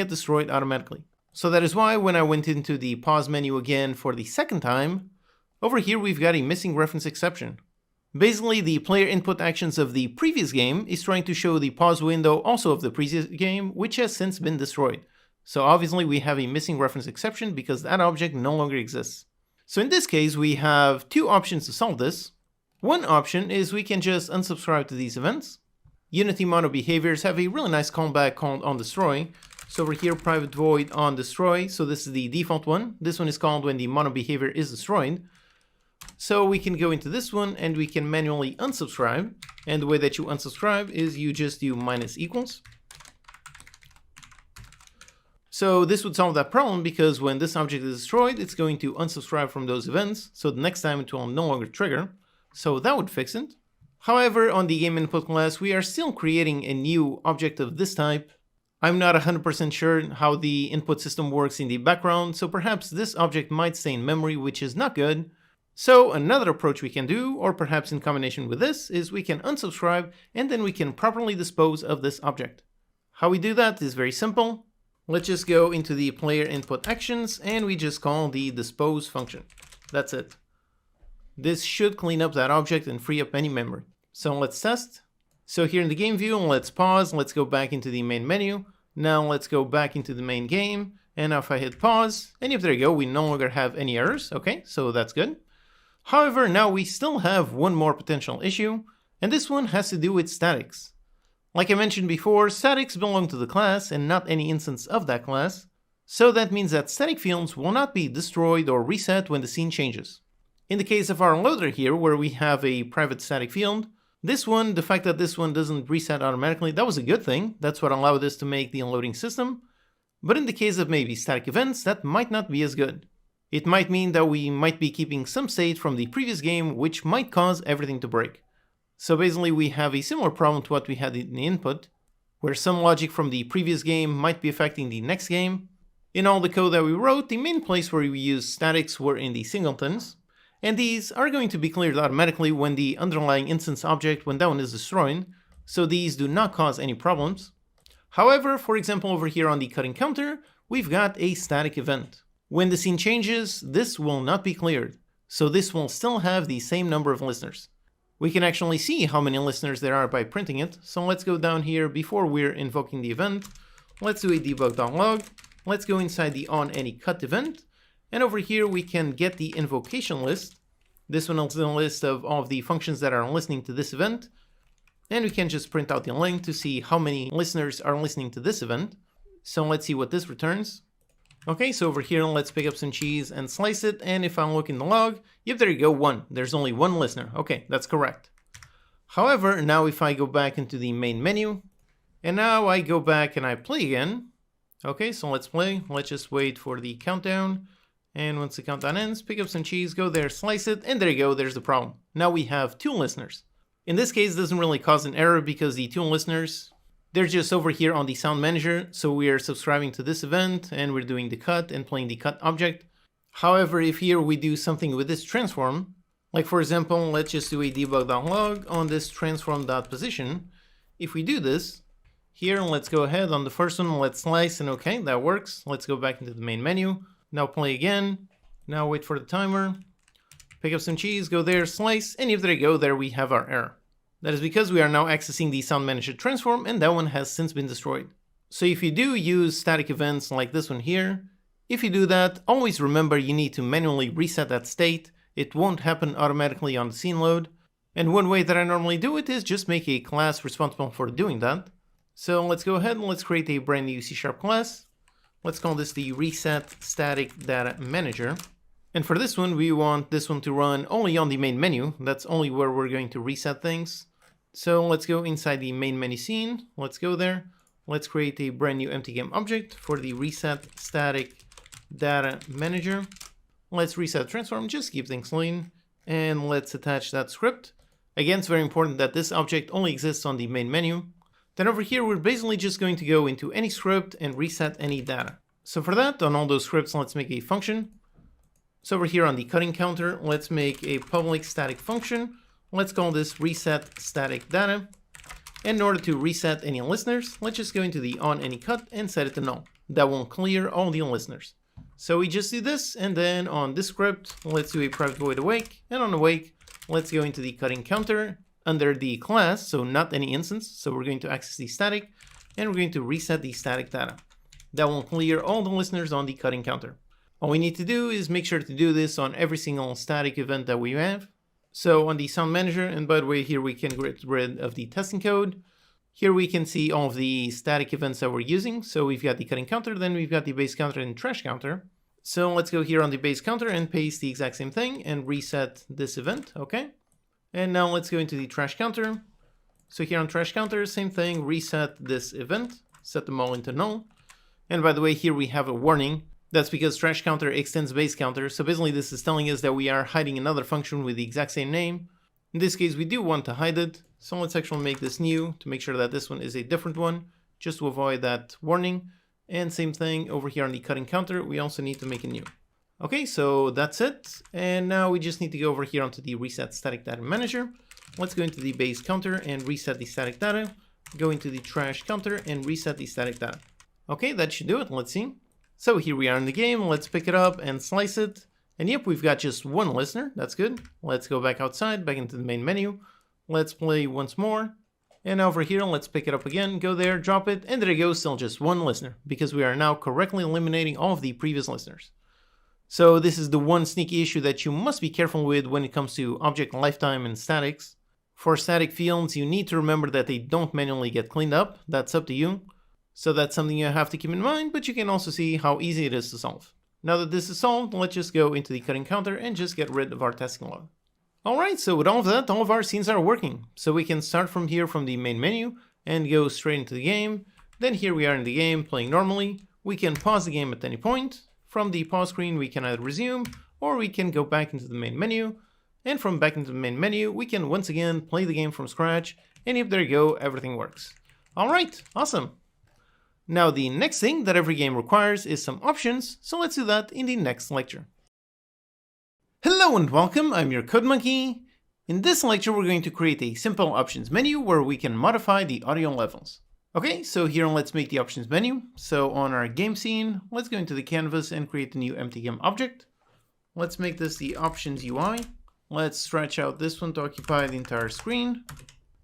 get destroyed automatically. So that is why when I went into the pause menu again for the second time, over here we've got a missing reference exception. Basically, the player input actions of the previous game is trying to show the pause window also of the previous game, which has since been destroyed. So obviously we have a missing reference exception because that object no longer exists. So in this case, we have two options to solve this. One option is we can just unsubscribe to these events. Unity mono behaviors have a really nice callback called onDestroy. So over here, private void onDestroy. So this is the default one. This one is called when the mono behavior is destroyed. So we can go into this one and we can manually unsubscribe. And the way that you unsubscribe is you just do -=. So this would solve that problem because when this object is destroyed, it's going to unsubscribe from those events. So the next time it will no longer trigger. So that would fix it. However, on the game input class, we are still creating a new object of this type. I'm not 100% sure how the input system works in the background, so perhaps this object might stay in memory, which is not good. So another approach we can do, or perhaps in combination with this, is we can unsubscribe and then we can properly dispose of this object. How we do that is very simple. Let's just go into the player input actions and we just call the dispose function. That's it. This should clean up that object and free up any memory. So let's test. So here in the game view, let's pause, let's go back into the main menu. Now let's go back into the main game. And now if I hit pause, and if there you go, we no longer have any errors. Okay, so that's good. However, now we still have one more potential issue, and this one has to do with statics. Like I mentioned before, statics belong to the class and not any instance of that class. So that means that static fields will not be destroyed or reset when the scene changes. In the case of our loader here, where we have a private static field, this one, the fact that this one doesn't reset automatically, that was a good thing. That's what allowed us to make the unloading system. But in the case of maybe static events, that might not be as good. It might mean that we might be keeping some state from the previous game, which might cause everything to break. So basically we have a similar problem to what we had in the input, where some logic from the previous game might be affecting the next game. In all the code that we wrote, the main place where we used statics were in the singletons. And these are going to be cleared automatically when the underlying instance object, when that one is destroyed, so these do not cause any problems. However, for example, over here on the cutting counter, we've got a static event. When the scene changes, this will not be cleared, so this will still have the same number of listeners. We can actually see how many listeners there are by printing it, so let's go down here before we're invoking the event. Let's do a debug.log, let's go inside the onAnyCut event, and over here we can get the invocation list. This one is the list of all of the functions that are listening to this event. And we can just print out the link to see how many listeners are listening to this event. So let's see what this returns. Okay, so over here, let's pick up some cheese and slice it. And if I look in the log, yep, there you go, 1. There's only 1 listener. Okay, that's correct. However, now if I go back into the main menu, and now I go back and I play again. Okay, so let's play. Let's just wait for the countdown. And once the countdown ends, pick up some cheese, go there, slice it, and there you go, there's the problem. Now we have 2 listeners. In this case, it doesn't really cause an error because the 2 listeners, they're just over here on the sound manager, so we are subscribing to this event, and we're doing the cut and playing the cut object. However, if here we do something with this transform, like for example, let's just do a debug.log on this transform.position. If we do this, here, let's go ahead on the first one, let's slice, and okay, that works. Let's go back into the main menu. Now play again. Now wait for the timer. Pick up some cheese, go there, slice, and if there you go, there we have our error. That is because we are now accessing the sound manager transform, and that one has since been destroyed. So if you do use static events like this one here, if you do that, always remember you need to manually reset that state. It won't happen automatically on the scene load. And one way that I normally do it is just make a class responsible for doing that. So let's go ahead and let's create a brand new C# class. Let's call this the reset static data manager. And for this one, we want this one to run only on the main menu. That's only where we're going to reset things. So let's go inside the main menu scene. Let's go there. Let's create a brand new empty game object for the reset static data manager. Let's reset transform, just keep things clean. And let's attach that script. Again, it's very important that this object only exists on the main menu. Then over here, we're basically just going to go into any script and reset any data. So for that, on all those scripts, let's make a function. So over here on the cutting counter, let's make a public static function. Let's call this reset static data. And in order to reset any listeners, let's just go into the onAnyCut and set it to null. that won't clear all the listeners. So we just do this, and then on this script, let's do a private void awake, and on awake, let's go into the cutting counter under the class, so not any instance. So we're going to access the static, and we're going to reset the static data. That will clear all the listeners on the cutting counter. All we need to do is make sure to do this on every single static event that we have. So on the sound manager, and by the way, here we can get rid of the testing code. Here we can see all of the static events that we're using. So we've got the cutting counter, then we've got the base counter and trash counter. So let's go here on the base counter and paste the exact same thing and reset this event, okay? And now let's go into the trash counter. So here on trash counter, same thing, reset this event, set them all into null. And by the way, here we have a warning. That's because trash counter extends base counter. So basically this is telling us that we are hiding another function with the exact same name. In this case, we do want to hide it. So let's actually make this new to make sure that this one is a different one, just to avoid that warning. And same thing over here on the cutting counter, we also need to make a new. Okay, so that's it. And now we just need to go over here onto the reset static data manager. Let's go into the base counter and reset the static data. Go into the trash counter and reset the static data. Okay, that should do it. Let's see. So here we are in the game. Let's pick it up and slice it. And yep, we've got just one listener. That's good. Let's go back outside, back into the main menu. Let's play once more. And over here, let's pick it up again, go there, drop it, and there you go, still just one listener, because we are now correctly eliminating all of the previous listeners. So this is the one sneaky issue that you must be careful with when it comes to object lifetime and statics. For static fields, you need to remember that they don't manually get cleaned up. That's up to you. So that's something you have to keep in mind, but you can also see how easy it is to solve. Now that this is solved, let's just go into the cutting counter and just get rid of our testing log. Alright, so with all of that, all of our scenes are working. So we can start from here from the main menu and go straight into the game. Then here we are in the game playing normally. We can pause the game at any point. From the pause screen, we can either resume or we can go back into the main menu. And from back into the main menu, we can once again play the game from scratch. And if there you go, everything works. Alright, awesome. Now the next thing that every game requires is some options, so let's do that in the next lecture. Hello and welcome, I'm your Code Monkey. In this lecture we're going to create a simple options menu where we can modify the audio levels. Okay, so here let's make the options menu. So on our game scene, let's go into the canvas and create a new empty game object. Let's make this the options UI. Let's stretch out this one to occupy the entire screen.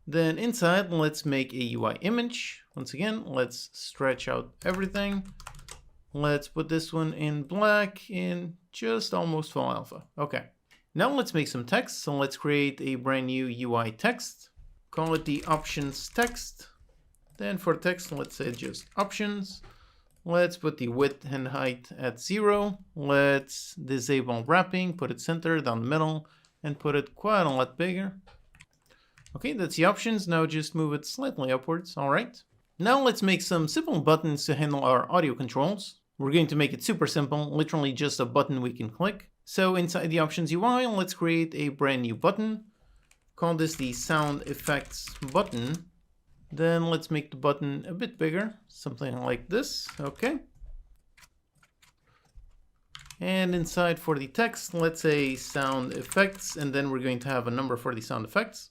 Then inside, let's make a UI image. Once again, let's stretch out everything. Let's put this one in black in just almost full alpha. Okay. Now let's make some text. So let's create a brand new UI text. Call it the options text. Then for text, let's say just options. Let's put the width and height at 0. Let's disable wrapping, put it center down the middle, and put it quite a lot bigger. Okay, that's the options. Now just move it slightly upwards. All right. Now let's make some simple buttons to handle our audio controls. We're going to make it super simple, literally just a button we can click. So inside the options UI, let's create a brand new button. Call this the sound effects button. Then let's make the button a bit bigger, something like this. Okay. And inside for the text, let's say sound effects, and then we're going to have a number for the sound effects.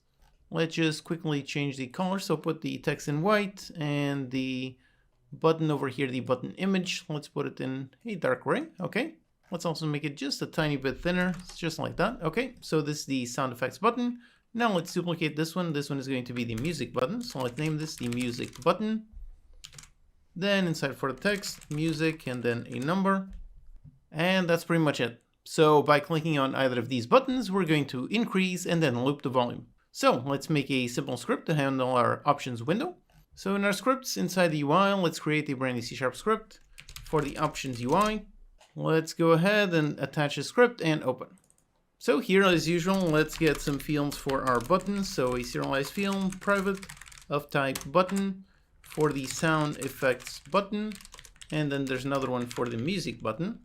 Let's just quickly change the color. So put the text in white and the button over here, the button image, let's put it in a dark gray. Okay. Let's also make it just a tiny bit thinner, just like that. Okay. So this is the sound effects button. Now let's duplicate this one. This one is going to be the music button. So let's name this the music button. Then inside for the text, music, and then a number. And that's pretty much it. So by clicking on either of these buttons, we're going to increase and then loop the volume. So let's make a simple script to handle our options window. So in our scripts inside the UI, let's create a brand new C# script for the options UI. Let's go ahead and attach a script and open. So here, as usual, let's get some fields for our buttons. So a serialized field, private, of type button for the sound effects button. And then there's another one for the music button.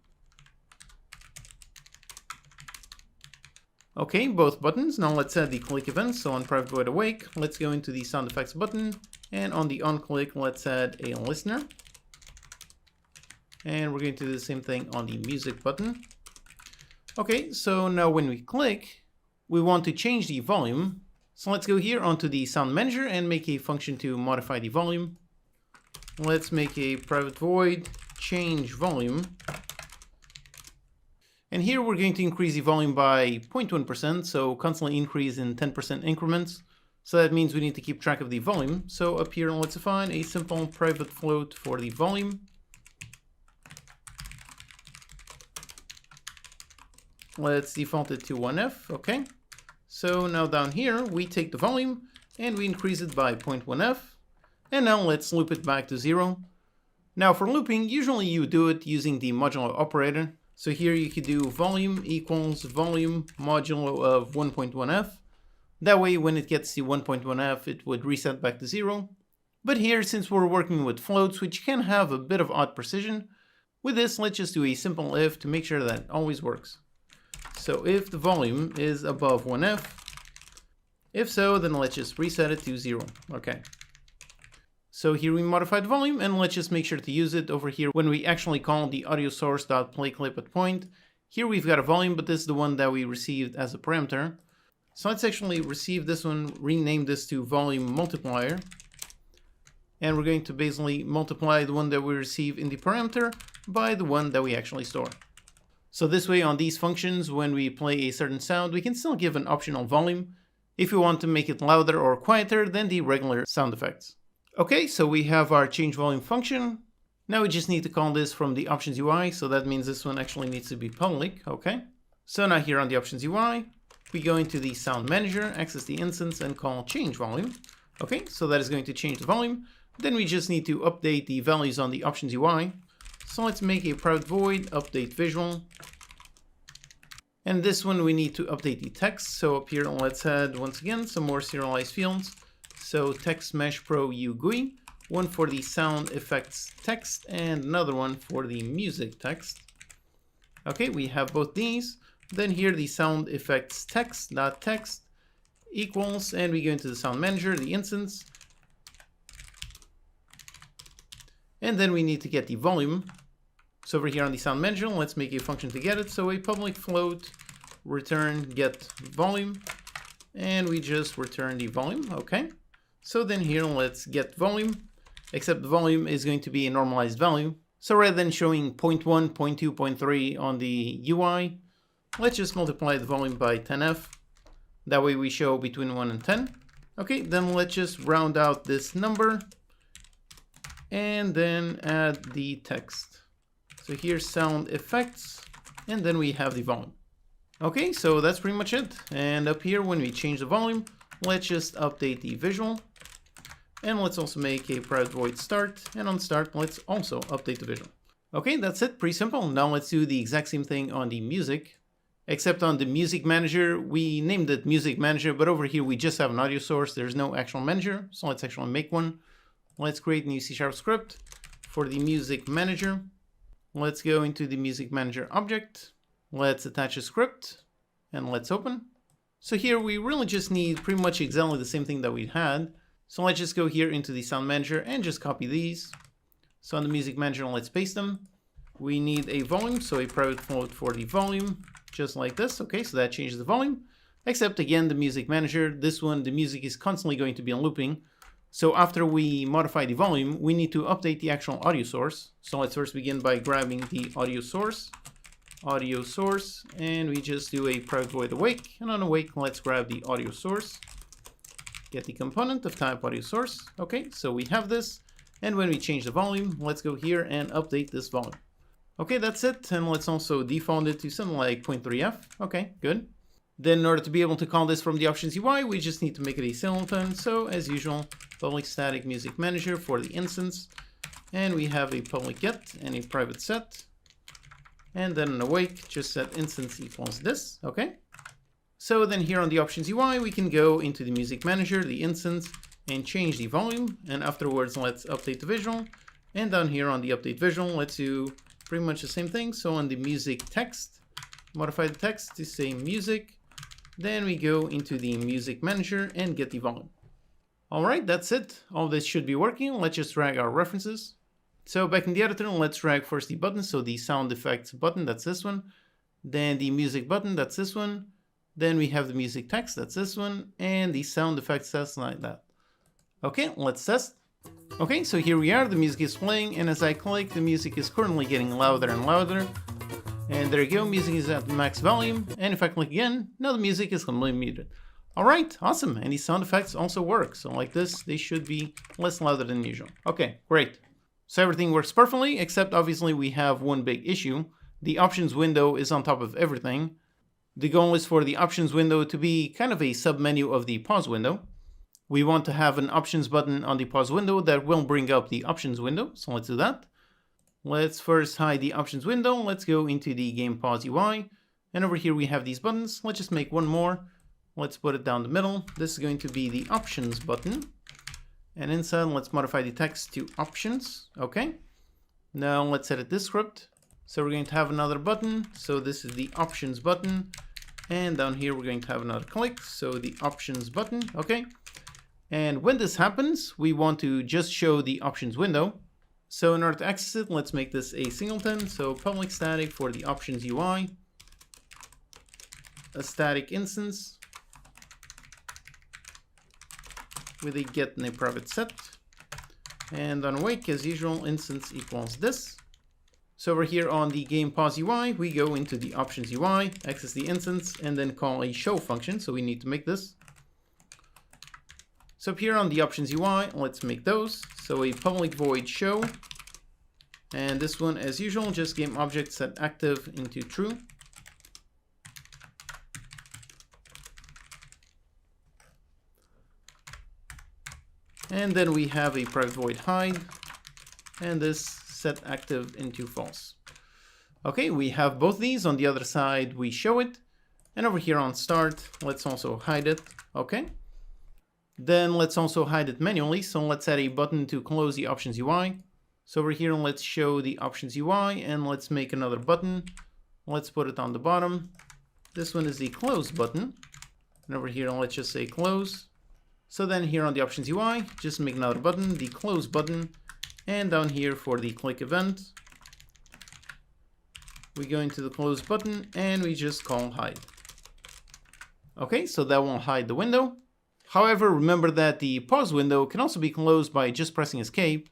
Okay, both buttons. Now let's add the click events. So on private void awake, let's go into the sound effects button. And on the on click, let's add a listener. And we're going to do the same thing on the music button. Okay, so now when we click, we want to change the volume. So let's go here onto the sound manager and make a function to modify the volume. Let's make a private void change volume. And here we're going to increase the volume by 0.1%, so constantly increase in 10% increments. So that means we need to keep track of the volume. So up here, let's define a simple private float for the volume. Let's default it to 1F, okay. So now down here, we take the volume and we increase it by 0.1F. And now let's loop it back to 0. Now for looping, usually you do it using the modulo operator. So here you could do volume equals volume modulo of 1.1F. That way when it gets to 1.1F, it would reset back to 0. But here, since we're working with floats, which can have a bit of odd precision, with this, let's just do a simple if to make sure that it always works. So if the volume is above 1F, if so, then let's just reset it to 0. Okay. So here we modified the volume, and let's just make sure to use it over here when we actually call the audio source.playClip at point. Here we've got a volume, but this is the one that we received as a parameter. So let's actually receive this one, rename this to volume multiplier. And we're going to basically multiply the one that we receive in the parameter by the one that we actually store. So this way on these functions, when we play a certain sound, we can still give an optional volume if we want to make it louder or quieter than the regular sound effects. Okay, so we have our change volume function. Now we just need to call this from the options UI, so that means this one actually needs to be public, okay? So now here on the options UI, we go into the sound manager, access the instance, and call change volume. Okay, so that is going to change the volume. Then we just need to update the values on the options UI. So let's make a private void update visual. And this one we need to update the text. So up here, let's add once again some more serialized fields. So text mesh pro UGUI, one for the sound effects text and another one for the music text. Okay, we have both these. Then here the sound effects text.text equals, and we go into the sound manager, the instance. And then we need to get the volume. So over here on the sound manager, let's make a function to get it. So a public float return get volume, and we just return the volume, okay. So then here, let's get volume, except the volume is going to be a normalized value. So rather than showing 0.1, 0.2, 0.3 on the UI, let's just multiply the volume by 10F. That way we show between 1 and 10. Okay, then let's just round out this number and then add the text. So here's sound effects, and then we have the volume. Okay, so that's pretty much it. And up here, when we change the volume, let's just update the visual. And let's also make a private void start. And on start, let's also update the visual. Okay, that's it. Pretty simple. Now let's do the exact same thing on the music. Except on the music manager, we named it music manager, but over here we just have an audio source. There's no actual manager. So let's actually make one. Let's create a new C# script for the music manager. Let's go into the music manager object. Let's attach a script and let's open. So here we really just need pretty much exactly the same thing that we had. So let's just go here into the sound manager and just copy these. So on the music manager, let's paste them. We need a volume, so a private float for the volume, just like this. Okay, so that changes the volume. Except again, the music manager, this one, the music is constantly going to be on looping. So after we modify the volume, we need to update the actual audio source. So let's first begin by grabbing the audio source, and we just do a private void awake. And on awake, let's grab the audio source, get the component of type audio source. Okay, so we have this. And when we change the volume, let's go here and update this volume. Okay, that's it. And let's also default it to something like 0.3F. Okay, good. Then in order to be able to call this from the options UI, we just need to make it a singleton. So as usual, public static music manager for the instance. And we have a public get and a private set. And then an awake, just set instance equals this. Okay. So then here on the options UI, we can go into the music manager, the instance, and change the volume. And afterwards, let's update the visual. And down here on the update visual, let's do pretty much the same thing. So on the music text, modify the text to say music. Then we go into the music manager and get the volume. All right, that's it. All this should be working. Let's just drag our references. So back in the editor, let's drag first the button. So the sound effects button, that's this one. Then the music button, that's this one. Then we have the music text, that's this one. And the sound effects test like that. Okay, let's test. Okay, so here we are, the music is playing, and as I click, the music is currently getting louder and louder. And there you go, music is at max volume, and if I click again, now the music is completely muted. Alright, awesome, and these sound effects also work, so like this, they should be less louder than usual. Okay, great. So everything works perfectly, except obviously we have one big issue. The options window is on top of everything. The goal is for the options window to be kind of a sub-menu of the pause window. We want to have an options button on the pause window that will bring up the options window, so let's do that. Let's first hide the options window, let's go into the game pause UI, and over here we have these buttons. Let's just make one more. Let's put it down the middle. This is going to be the options button. And inside, let's modify the text to options. Okay. Now let's edit this script. So we're going to have another button. So this is the options button. And down here, we're going to have another click. So the options button. Okay. And when this happens, we want to just show the options window. So in order to access it, let's make this a singleton. So public static for the options UI. A static instance with a get and a private set. And on awake, as usual, instance equals this. So over here on the game pause UI, we go into the options UI, access the instance, and then call a show function. So we need to make this. So up here on the options UI, let's make those. So a public void show. And this one, as usual, just game object set active into true. And then we have a private void hide, and this set active into false. Okay, we have both these. On the other side, we show it. And over here on start, let's also hide it. Okay. Then let's also hide it manually. So let's add a button to close the options UI. So over here, let's show the options UI, and let's make another button. Let's put it on the bottom. This one is the close button. And over here, let's just say close. So then here on the options UI, just make another button, the close button, and down here for the click event, we go into the close button and we just call hide. Okay, so that won't hide the window. However, remember that the pause window can also be closed by just pressing escape.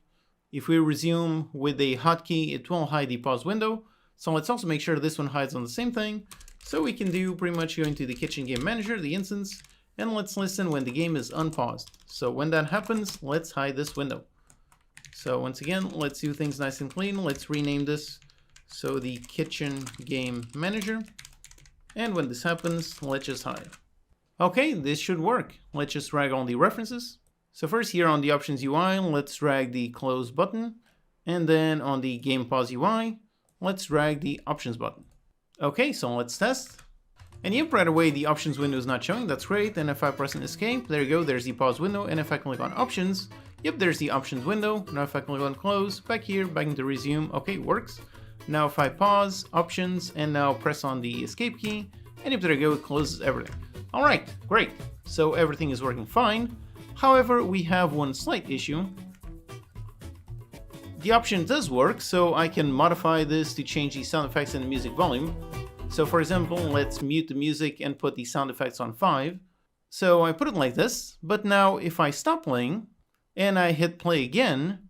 If we resume with a hotkey, it will hide the pause window. So let's also make sure this one hides on the same thing. So we can do pretty much go into the kitchen game manager, the instance, and let's listen when the game is unpaused. So when that happens, let's hide this window. So once again, let's do things nice and clean. Let's rename this. So the kitchen game manager. And when this happens, let's just hide. Okay, this should work. Let's just drag all the references. So first here on the options UI, let's drag the close button. And then on the game pause UI, let's drag the options button. Okay, so let's test. And yep, right away the options window is not showing, that's great. And if I press an escape, there you go, there's the pause window. And if I click on options, yep, there's the options window. Now if I click on close, back here, back into resume, okay, works. Now if I pause, options, and now press on the escape key, and yep, there you go, it closes everything. All right, great. So everything is working fine. However, we have one slight issue. The option does work, so I can modify this to change the sound effects and the music volume. So for example, let's mute the music and put the sound effects on 5. So I put it like this, but now if I stop playing and I hit play again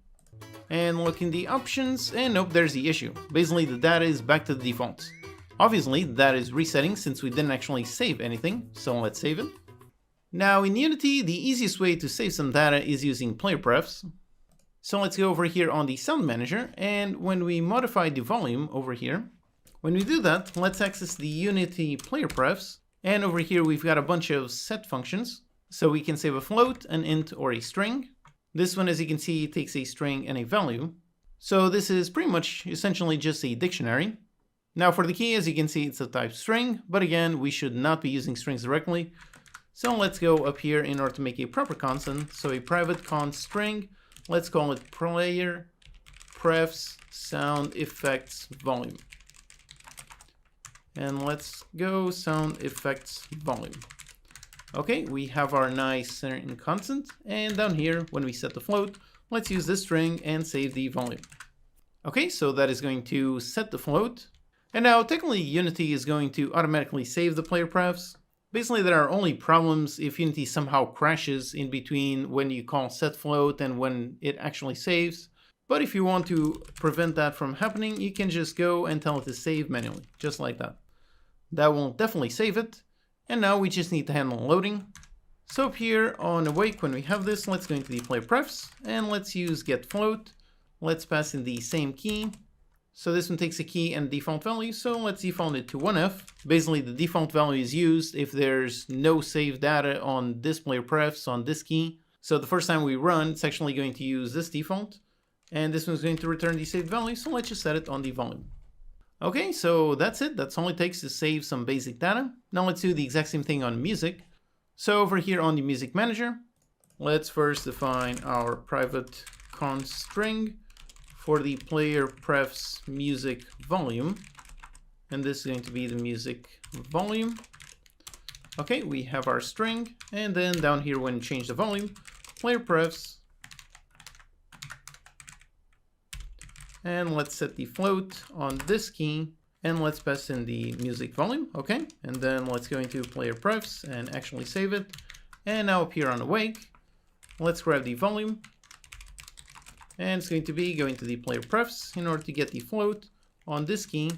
and look in the options, and nope, there's the issue. Basically the data is back to the defaults. Obviously that is resetting since we didn't actually save anything, so let's save it. Now in Unity, the easiest way to save some data is using player prefs. So let's go over here on the sound manager, and when we modify the volume over here, when we do that, let's access the Unity player prefs, and over here we've got a bunch of set functions. So we can save a float, an int, or a string. This one, as you can see, takes a string and a value. So this is pretty much essentially just a dictionary. Now for the key, as you can see, it's a type string, but again, we should not be using strings directly. So let's go up here in order to make a proper constant. So a private const string, let's call it player prefs sound effects volume. And let's go sound effects volume. Okay, we have our nice certain constant, and down here, when we set the float, let's use this string and save the volume. Okay, so that is going to set the float. And now technically Unity is going to automatically save the player prefs. Basically, there are only problems if Unity somehow crashes in between when you call setFloat and when it actually saves. But if you want to prevent that from happening, you can just go and tell it to save manually, just like that. That will definitely save it. And now we just need to handle loading. So up here on awake, when we have this, let's go into the player prefs and let's use getFloat. Let's pass in the same key. So this one takes a key and default value, so let's default it to 1F. Basically, the default value is used if there's no saved data on this player prefs on this key. So the first time we run, it's actually going to use this default. And this one's going to return the saved value, so let's just set it on the volume. Okay, so that's it. That's all it takes to save some basic data. Now let's do the exact same thing on music. So over here on the music manager, let's first define our private const string for the player prefs music volume. And this is going to be the music volume. Okay, we have our string. And then down here, when we change the volume, player prefs. And let's set the float on this key. And let's pass in the music volume. Okay, and then let's go into player prefs and actually save it. And now up here on awake, let's grab the volume. And it's going to be going to the player prefs in order to get the float on this key.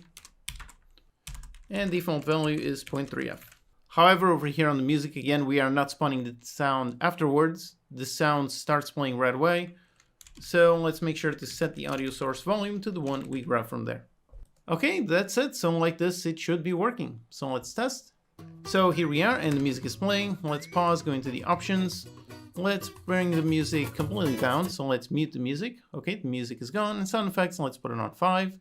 And default value is 0.3f. However, over here on the music, again, we are not spawning the sound afterwards. The sound starts playing right away. So let's make sure to set the audio source volume to the one we grabbed from there. Okay, that's it. So like this, it should be working. So let's test. So here we are and the music is playing. Let's pause, go into the options. Let's bring the music completely down. So let's mute the music. Okay, the music is gone. And sound effects, let's put it on 5.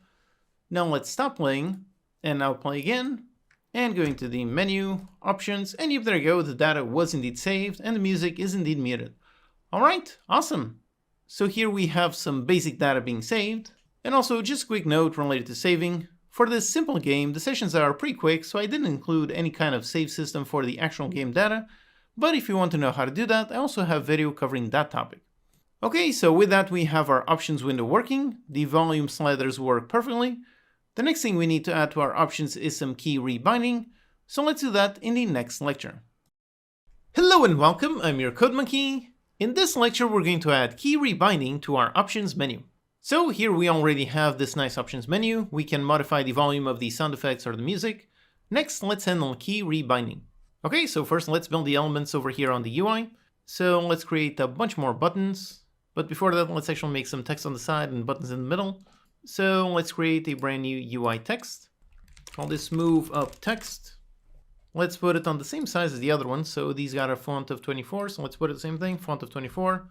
Now let's stop playing and now play again. And going to the menu, options, and yep, there you go. The data was indeed saved and the music is indeed muted. All right, awesome. So here we have some basic data being saved. And also just a quick note related to saving. For this simple game, the sessions are pretty quick, so I didn't include any kind of save system for the actual game data. But if you want to know how to do that, I also have a video covering that topic. Okay, so with that we have our options window working. The volume sliders work perfectly. The next thing we need to add to our options is some key rebinding. So let's do that in the next lecture. Hello and welcome, I'm your Code Monkey. In this lecture we're going to add key rebinding to our options menu. So here we already have this nice options menu. We can modify the volume of the sound effects or the music. Next, let's handle key rebinding. Okay, so first let's build the elements over here on the UI. So let's create a bunch more buttons. But before that, let's actually make some text on the side and buttons in the middle. So let's create a brand new UI text. Call this move up text. Let's put it on the same size as the other one. So these got a font of 24. So let's put it the same thing, font of 24.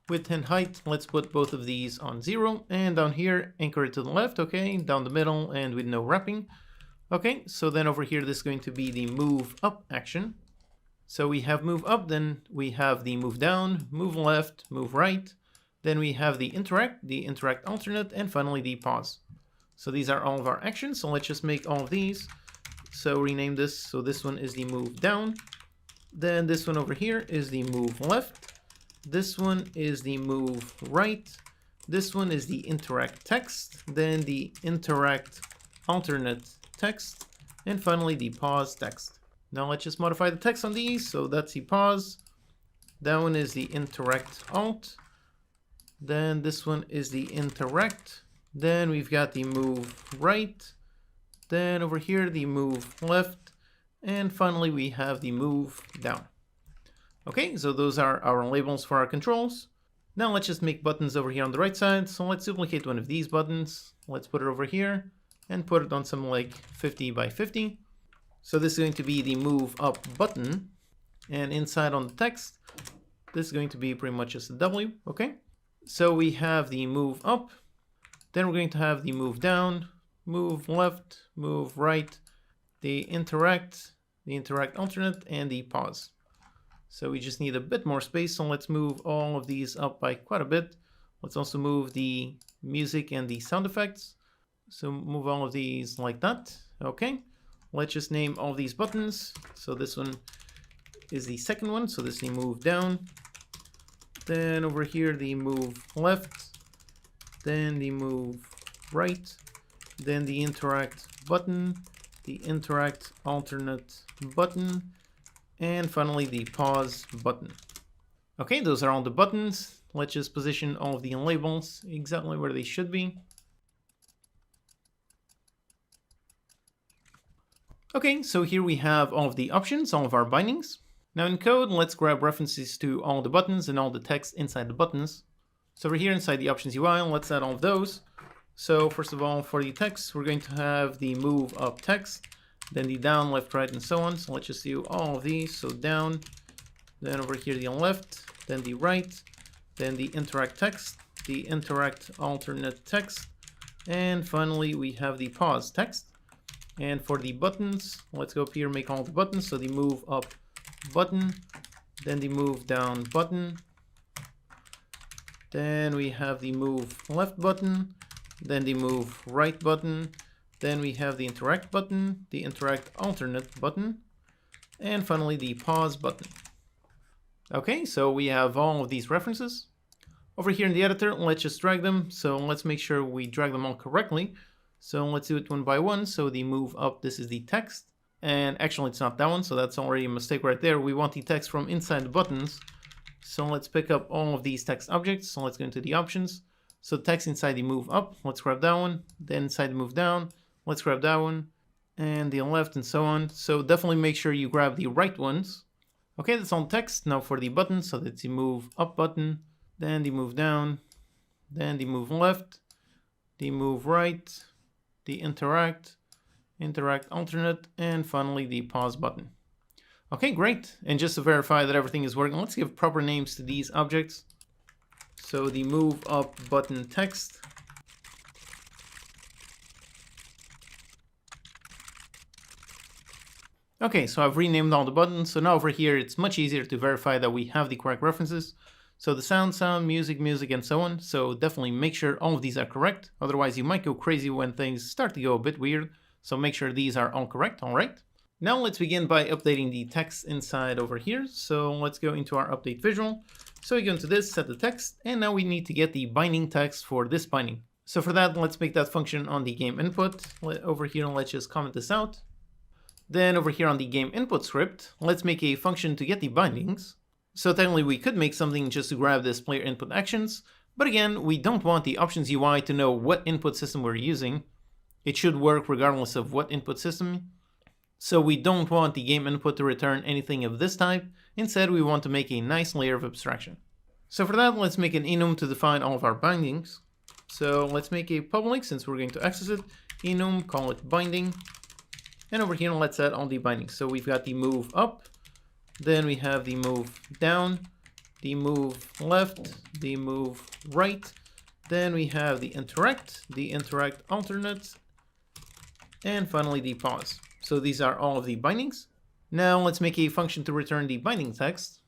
Width and height, let's put both of these on 0. And down here, anchor it to the left, okay, down the middle and with no wrapping. Okay, so then over here, this is going to be the move up action. So we have move up, then we have the move down, move left, move right. Then we have the interact alternate, and finally the pause. So these are all of our actions. So let's just make all of these. So rename this. So this one is the move down. Then this one over here is the move left. This one is the move right. This one is the interact text. Then the interact alternate text. And finally the pause text. Now let's just modify the text on these. So that's the pause. That one is the interact alt. Then this one is the interact. Then we've got the move right. Then over here the move left. And finally we have the move down. Okay, so those are our labels for our controls. Now let's just make buttons over here on the right side. So let's duplicate one of these buttons. Let's put it over here and put it on something like 50 by 50. So this is going to be the move up button. And inside on the text, this is going to be pretty much just a W, okay? So we have the move up. Then we're going to have the move down, move left, move right, the interact alternate, and the pause. So we just need a bit more space, so let's move all of these up by quite a bit. Let's also move the music and the sound effects. So move all of these like that. Okay, let's just name all these buttons. So this one is the second one, so this is the move down. Then over here, the move left. Then the move right. Then the interact button, the interact alternate button, and finally the pause button. Okay, those are all the buttons. Let's just position all of the labels exactly where they should be. Okay, so here we have all of the options, all of our bindings. Now in code, let's grab references to all the buttons and all the text inside the buttons. So over here inside the options UI, let's add all of those. So first of all, for the text, we're going to have the move up text, then the down, left, right, and so on. So let's just do all of these. So down, then over here the left, then the right, then the interact text, the interact alternate text, and finally we have the pause text. And for the buttons, let's go up here, make all the buttons. So the move up button, then the move down button, then we have the move left button, then the move right button, then we have the interact button, the interact alternate button, and finally the pause button. Okay, so we have all of these references. Over here in the editor, let's just drag them. So let's make sure we drag them all correctly. So let's do it one by one. So the move up, this is the text. And actually it's not that one, so that's already a mistake right there. We want the text from inside the buttons. So let's pick up all of these text objects. So let's go into the options. So text inside the move up, let's grab that one. Then inside the move down, let's grab that one. And the left and so on. So definitely make sure you grab the right ones. Okay, that's all text. Now for the buttons, so that's the move up button, then the move down, then the move left, the move right, the interact alternate, and finally the pause button. Okay, great. And just to verify that everything is working, let's give proper names to these objects. So the move up button text. Okay, so I've renamed all the buttons. So now over here, it's much easier to verify that we have the correct references. So the sound, music, and so on. So definitely make sure all of these are correct. Otherwise, you might go crazy when things start to go a bit weird. So make sure these are all correct, all right? Now let's begin by updating the text inside over here. So let's go into our update visual. So we go into this, set the text, and now we need to get the binding text for this binding. So for that, let's make that function on the game input. Over here, let's just comment this out. Then over here on the game input script, let's make a function to get the bindings. So technically we could make something just to grab this player input actions, but again, we don't want the options UI to know what input system we're using. It should work regardless of what input system. So we don't want the game input to return anything of this type. Instead, we want to make a nice layer of abstraction. So for that, let's make an enum to define all of our bindings. So let's make a public, since we're going to access it, enum, call it binding. And over here, let's add all the bindings. So we've got the move up, then we have the move down, the move left, the move right, then we have the interact alternate, and finally the pause. So these are all of the bindings. Now let's make a function to return the binding text.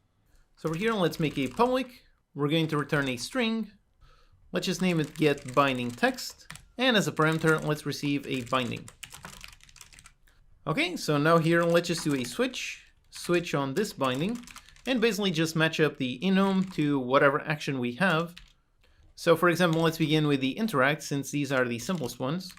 So over here, let's make a public. We're going to return a string. Let's just name it get binding text. And as a parameter, let's receive a binding. Okay, so now here, let's just do a switch on this binding, and basically just match up the enum to whatever action we have. So for example, let's begin with the interact, since these are the simplest ones.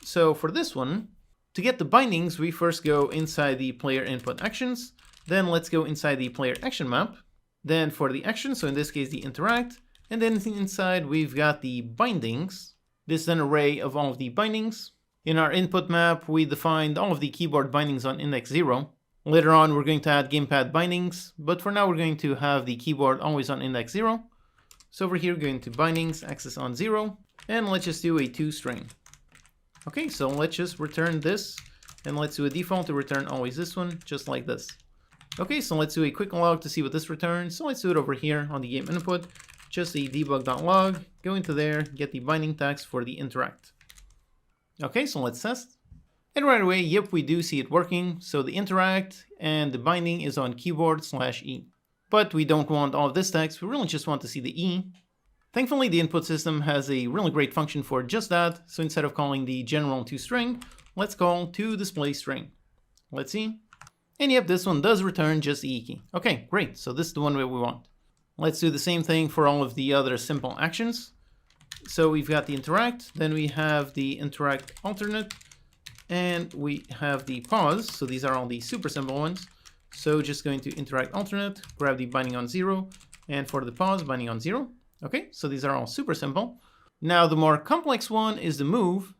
So for this one, to get the bindings, we first go inside the player input actions, then let's go inside the player action map, then for the action, so in this case the interact, and then inside we've got the bindings. This is an array of all of the bindings. In our input map, we defined all of the keyboard bindings on index 0. Later on, we're going to add gamepad bindings, but for now we're going to have the keyboard always on index 0. So over here, going to bindings, access on 0, and let's just do a toString. Okay, so let's just return this, and let's do a default to return always this one, just like this. Okay, so let's do a quick log to see what this returns. So let's do it over here on the game input, just a debug.log, go into there, get the binding text for the interact. Okay, so let's test. And right away, yep, we do see it working. So the interact and the binding is on keyboard/E. But we don't want all of this text, we really just want to see the E. Thankfully, the input system has a really great function for just that. So instead of calling the general toString, let's call toDisplayString. Let's see. And yep, this one does return just the E key. Okay, great. So this is the one that we want. Let's do the same thing for all of the other simple actions. So we've got the interact, then we have the interact alternate, and we have the pause. So these are all the super simple ones. So just going to interact alternate, grab the binding on 0, and for the pause, binding on 0. Okay, so these are all super simple. Now the more complex one is the move.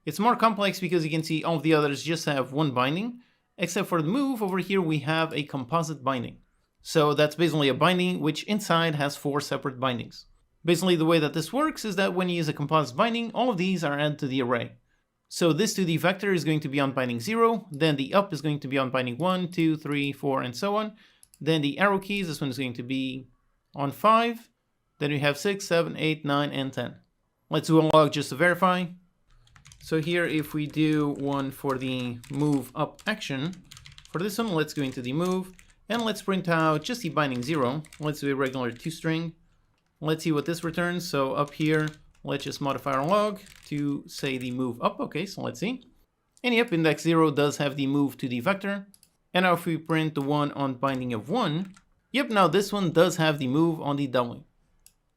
It's more complex because you can see all of the others just have one binding, except for the move over here we have a composite binding. So that's basically a binding which inside has 4 separate bindings. Basically the way that this works is that when you use a composite binding, all of these are added to the array. So this 2D vector is going to be on binding 0, then the up is going to be on binding 1, 2, 3, 4, and so on. Then the arrow keys, this one is going to be on 5. Then we have 6, 7, 8, 9, and 10. Let's do a log just to verify. So here, if we do one for the move up action, for this one, let's go into the move, and let's print out just the binding 0. Let's do a regular toString. Let's see what this returns. So up here, let's just modify our log to say the move up. Okay, so let's see. And yep, index 0 does have the move to the vector. And now if we print the one on binding of 1, yep, now this one does have the move on the W.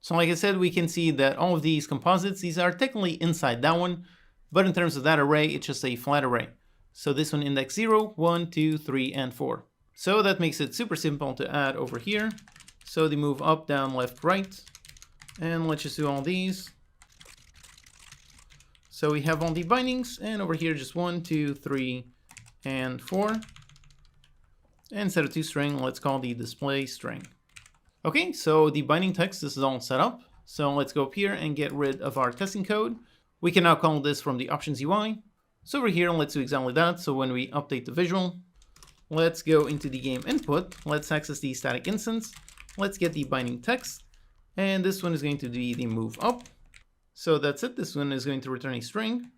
So like I said, we can see that all of these composites, these are technically inside that one, but in terms of that array, it's just a flat array. So this one index 0, 1, 2, 3, and 4. So that makes it super simple to add over here. So the move up, down, left, right. And let's just do all these. So we have all the bindings, and over here just 1, 2, 3, and 4. And instead of toString, let's call the display string. Okay, so the binding text, this is all set up. So let's go up here and get rid of our testing code. We can now call this from the options UI. So over here, let's do exactly that. So when we update the visual, let's go into the game input. Let's access the static instance. Let's get the binding text. And this one is going to be the move up. So that's it. This one is going to return a string.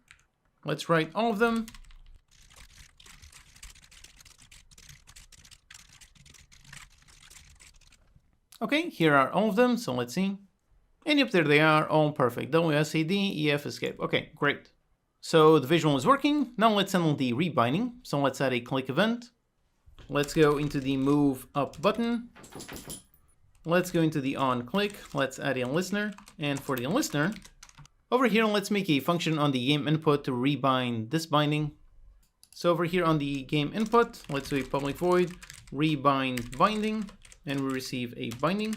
Let's write all of them. Okay, here are all of them, so let's see. And yep, there they are, all perfect. WSAD, EF, escape. Okay, great. So the visual is working. Now let's handle the rebinding. So let's add a click event. Let's go into the move up button. Let's go into the on click. Let's add a listener. And for the listener, over here, let's make a function on the game input to rebind this binding. So over here on the game input, let's do a public void rebind binding. And we receive a binding.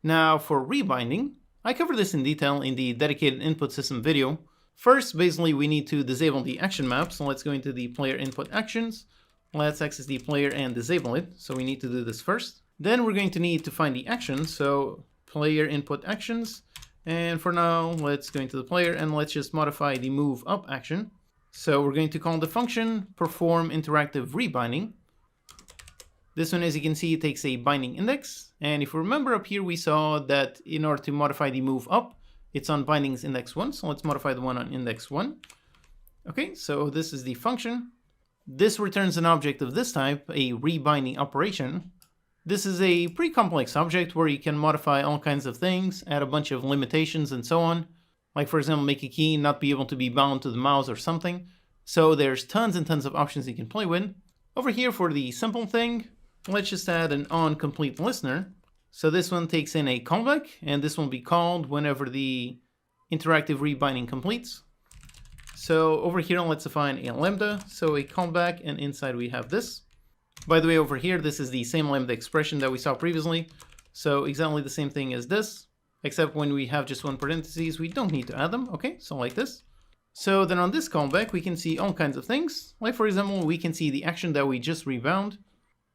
Now for rebinding, I covered this in detail in the dedicated input system video. First, basically we need to disable the action map. So let's go into the player input actions. Let's access the player and disable it. So we need to do this first. Then we're going to need to find the action. So player input actions. And for now, let's go into the player and let's just modify the move up action. So we're going to call the function perform interactive rebinding. This one, as you can see, it takes a binding index. And if you remember up here, we saw that in order to modify the move up, it's on bindings index 1. So let's modify the one on index 1. Okay, so this is the function. This returns an object of this type, a rebinding operation. This is a pretty complex object where you can modify all kinds of things, add a bunch of limitations and so on. Like for example, make a key not be able to be bound to the mouse or something. So there's tons and tons of options you can play with. Over here for the simple thing, let's just add an onComplete listener. So this one takes in a callback, and this will be called whenever the interactive rebinding completes. So over here, let's define a lambda, so a callback, and inside we have this. By the way, over here, this is the same lambda expression that we saw previously. So exactly the same thing as this, except when we have just one parentheses, we don't need to add them. Okay, so like this. So then on this callback, we can see all kinds of things. Like for example, we can see the action that we just rebound.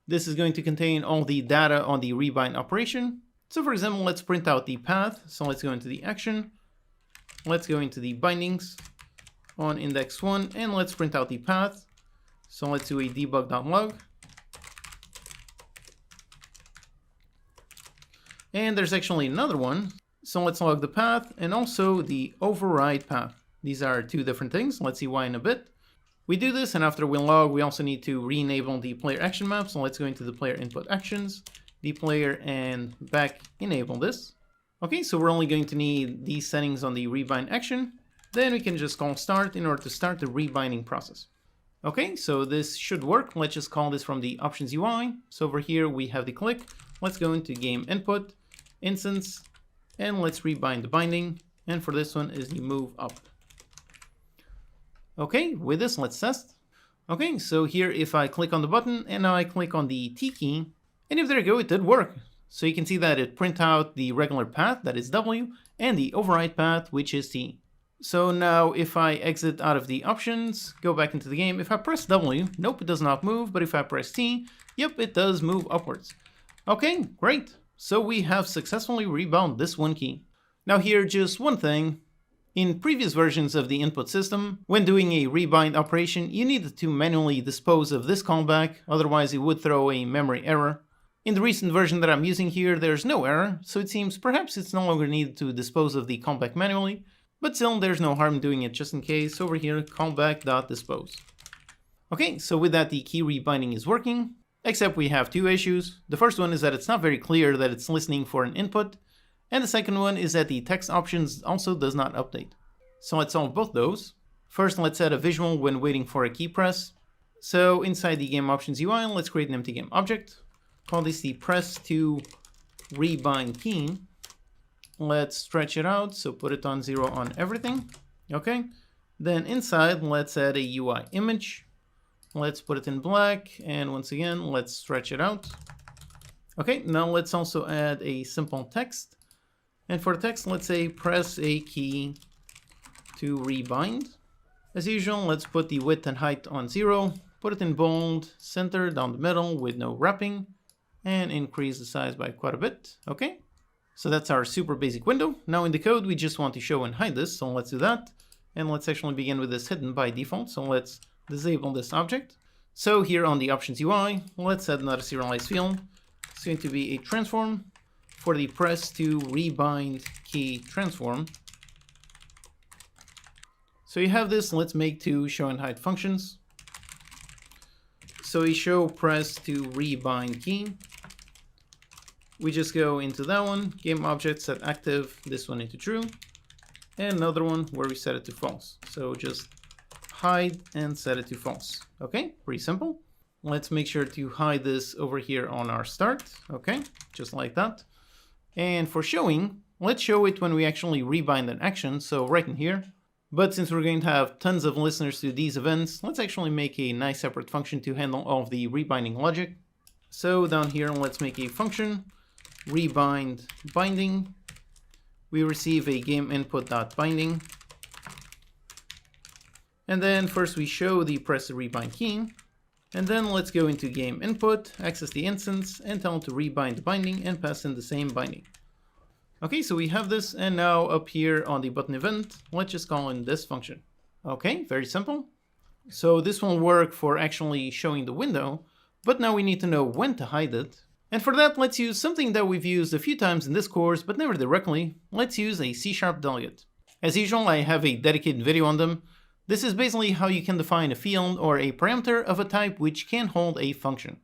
This is going to contain all the data on the rebind operation. So for example, let's print out the path. So let's go into the action. Let's go into the bindings on index 1, and let's print out the path. So let's do a debug.log. And there's actually another one. So let's log the path and also the override path. These are two different things. Let's see why in a bit. We do this, and after we log, we also need to re-enable the player action map. So let's go into the player input actions, the player, and back enable this. Okay, so we're only going to need these settings on the rebind action. Then we can just call start in order to start the rebinding process. Okay, so this should work. Let's just call this from the options UI. So over here we have the click. Let's go into game input, instance, and let's rebind the binding. And for this one is the move up. Okay, with this, let's test. Okay, so here if I click on the button and now I click on the T key, and if there you go, it did work. So you can see that it print out the regular path, that is W, and the override path, which is T. So now if I exit out of the options, go back into the game, if I press W, nope, it does not move, but if I press T, yep, it does move upwards. Okay, great. So we have successfully rebound this one key. Now here, just one thing. In previous versions of the input system, when doing a rebind operation, you needed to manually dispose of this callback, otherwise it would throw a memory error. In the recent version that I'm using here, there's no error, so it seems perhaps it's no longer needed to dispose of the callback manually, but still there's no harm doing it just in case. Over here, callback.dispose. Okay, so with that the key rebinding is working, except we have two issues. The first one is that it's not very clear that it's listening for an input, and the second one is that the text options also does not update. So let's solve both those. First, let's add a visual when waiting for a key press. So inside the game options UI, let's create an empty game object. Call this the press to rebind key. Let's stretch it out, so put it on 0 on everything. Okay. Then inside, let's add a UI image. Let's put it in black, and once again, let's stretch it out. Okay, now let's also add a simple text. And for text, let's say press a key to rebind. As usual, let's put the width and height on 0, put it in bold, center down the middle with no wrapping, and increase the size by quite a bit. Okay, so that's our super basic window. Now in the code, we just want to show and hide this, so let's do that. And let's actually begin with this hidden by default, so let's disable this object. So here on the options UI, let's add another serialized field. It's going to be a transform for the press to rebind key transform. So you have this, let's make two show and hide functions. So we show press to rebind key. We just go into that one, game object set active, this one into true, and another one where we set it to false. So just hide and set it to false. Okay, pretty simple. Let's make sure to hide this over here on our start. Okay, just like that. And for showing, let's show it when we actually rebind an action, so right in here. But since we're going to have tons of listeners to these events, let's actually make a nice separate function to handle all of the rebinding logic. So down here, let's make a function, rebind binding. We receive a game input.binding. And then first we show the press to rebind key. And then let's go into game input, access the instance, and tell it to rebind the binding and pass in the same binding. Okay, so we have this, and now up here on the button event, let's just call in this function. Okay, very simple. So this will work for actually showing the window, but now we need to know when to hide it. And for that, let's use something that we've used a few times in this course, but never directly. Let's use a C# delegate. As usual, I have a dedicated video on them. This is basically how you can define a field or a parameter of a type which can hold a function.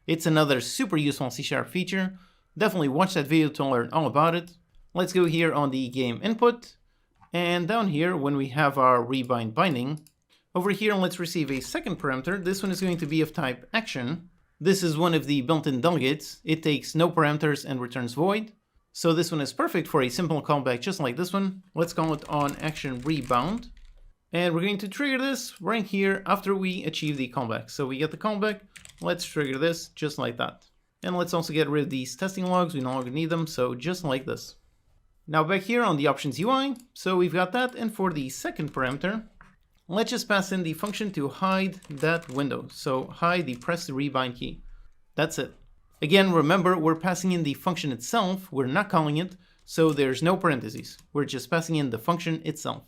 It's another super useful C# feature. Definitely watch that video to learn all about it. Let's go here on the game input, and down here when we have our rebind binding, over here let's receive a second parameter. This one is going to be of type action. This is one of the built-in delegates. It takes no parameters and returns void. So this one is perfect for a simple callback just like this one. Let's call it on action rebound. And we're going to trigger this right here after we achieve the callback. So we get the callback, let's trigger this just like that. And let's also get rid of these testing logs, we no longer need them, so just like this. Now back here on the options UI, so we've got that, and for the second parameter, let's just pass in the function to hide that window. So hide the press to rebind key. That's it. Again, remember, we're passing in the function itself, we're not calling it, so there's no parentheses. We're just passing in the function itself.